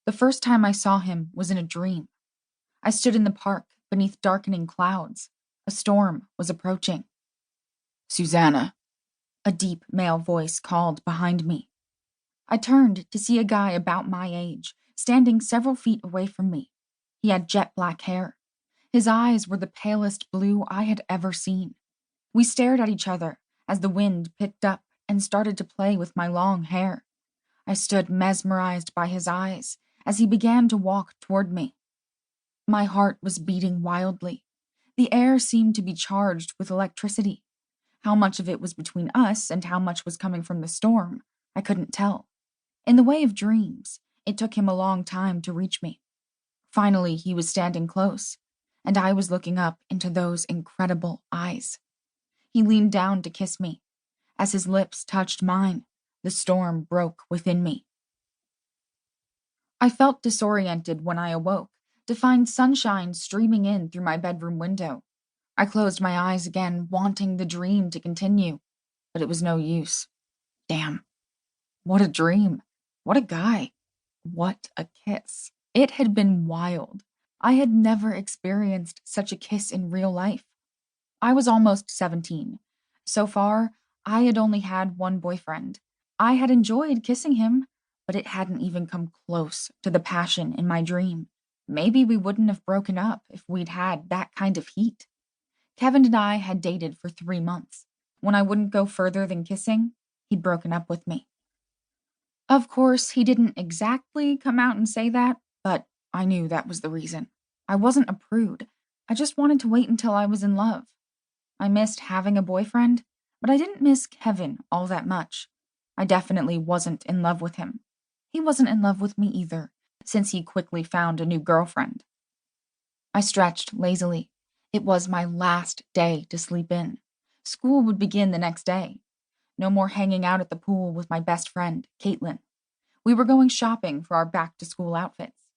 The first time I saw him was in a dream. I stood in the park beneath darkening clouds. A storm was approaching. "Susannah," a deep male voice called behind me. I turned to see a guy about my age, standing several feet away from me. He had jet black hair. His eyes were the palest blue I had ever seen. We stared at each other as the wind picked up and started to play with my long hair. I stood mesmerized by his eyes as he began to walk toward me. My heart was beating wildly. The air seemed to be charged with electricity. How much of it was between us and how much was coming from the storm, I couldn't tell. In the way of dreams, it took him a long time to reach me. Finally, he was standing close, and I was looking up into those incredible eyes. He leaned down to kiss me. As his lips touched mine, the storm broke within me. I felt disoriented when I awoke, to find sunshine streaming in through my bedroom window. I closed my eyes again, wanting the dream to continue, but it was no use. Damn. What a dream. What a guy. What a kiss. It had been wild. I had never experienced such a kiss in real life. I was almost 17. So far, I had only had one boyfriend. I had enjoyed kissing him, but it hadn't even come close to the passion in my dream. Maybe we wouldn't have broken up if we'd had that kind of heat. Kevin and I had dated for 3 months. When I wouldn't go further than kissing, he'd broken up with me. Of course, he didn't exactly come out and say that, but I knew that was the reason. I wasn't a prude. I just wanted to wait until I was in love. I missed having a boyfriend, but I didn't miss Kevin all that much. I definitely wasn't in love with him. He wasn't in love with me either, since he quickly found a new girlfriend. I stretched lazily. It was my last day to sleep in. School would begin the next day. No more hanging out at the pool with my best friend, Caitlin. We were going shopping for our back-to-school outfits.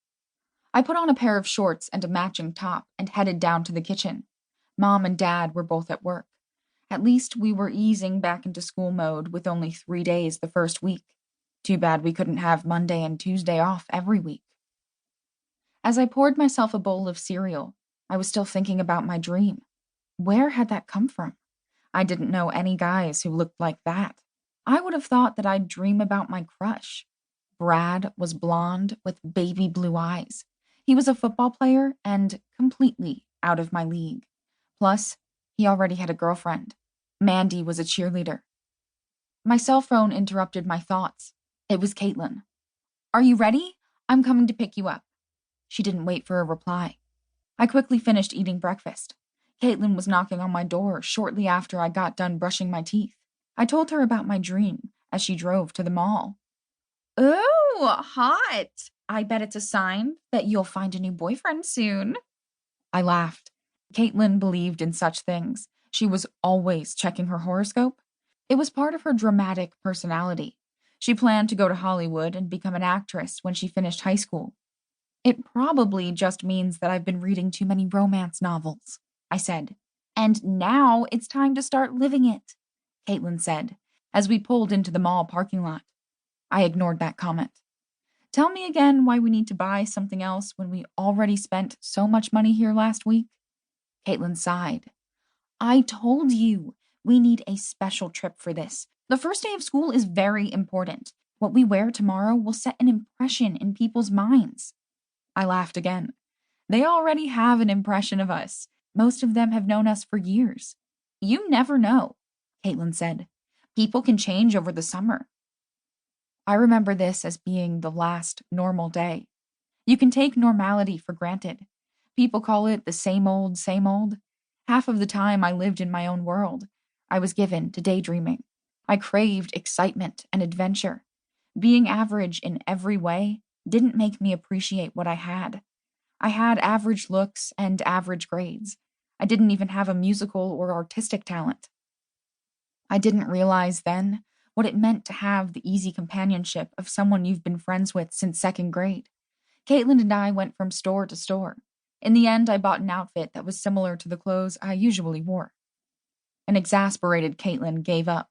I put on a pair of shorts and a matching top and headed down to the kitchen. Mom and Dad were both at work. At least we were easing back into school mode with only 3 days the first week. Too bad we couldn't have Monday and Tuesday off every week. As I poured myself a bowl of cereal, I was still thinking about my dream. Where had that come from? I didn't know any guys who looked like that. I would have thought that I'd dream about my crush. Brad was blonde with baby blue eyes. He was a football player and completely out of my league. Plus, he already had a girlfriend. Mandy was a cheerleader. My cell phone interrupted my thoughts. It was Caitlin. "Are you ready? I'm coming to pick you up." She didn't wait for a reply. I quickly finished eating breakfast. Caitlin was knocking on my door shortly after I got done brushing my teeth. I told her about my dream as she drove to the mall. "Ooh, hot. I bet it's a sign that you'll find a new boyfriend soon." I laughed. Caitlin believed in such things. She was always checking her horoscope. It was part of her dramatic personality. She planned to go to Hollywood and become an actress when she finished high school. "It probably just means that I've been reading too many romance novels," I said. "And now it's time to start living it," Caitlin said, as we pulled into the mall parking lot. I ignored that comment. "Tell me again why we need to buy something else when we already spent so much money here last week." Caitlin sighed. "I told you, we need a special trip for this. The first day of school is very important. What we wear tomorrow will set an impression in people's minds." I laughed again. "They already have an impression of us. Most of them have known us for years." "You never know," Caitlin said. "People can change over the summer." I remember this as being the last normal day. You can take normality for granted. People call it the same old, same old. Half of the time I lived in my own world. I was given to daydreaming. I craved excitement and adventure. Being average in every way didn't make me appreciate what I had. I had average looks and average grades. I didn't even have a musical or artistic talent. I didn't realize then what it meant to have the easy companionship of someone you've been friends with since 2nd grade. Caitlin and I went from store to store. In the end, I bought an outfit that was similar to the clothes I usually wore. An exasperated Caitlin gave up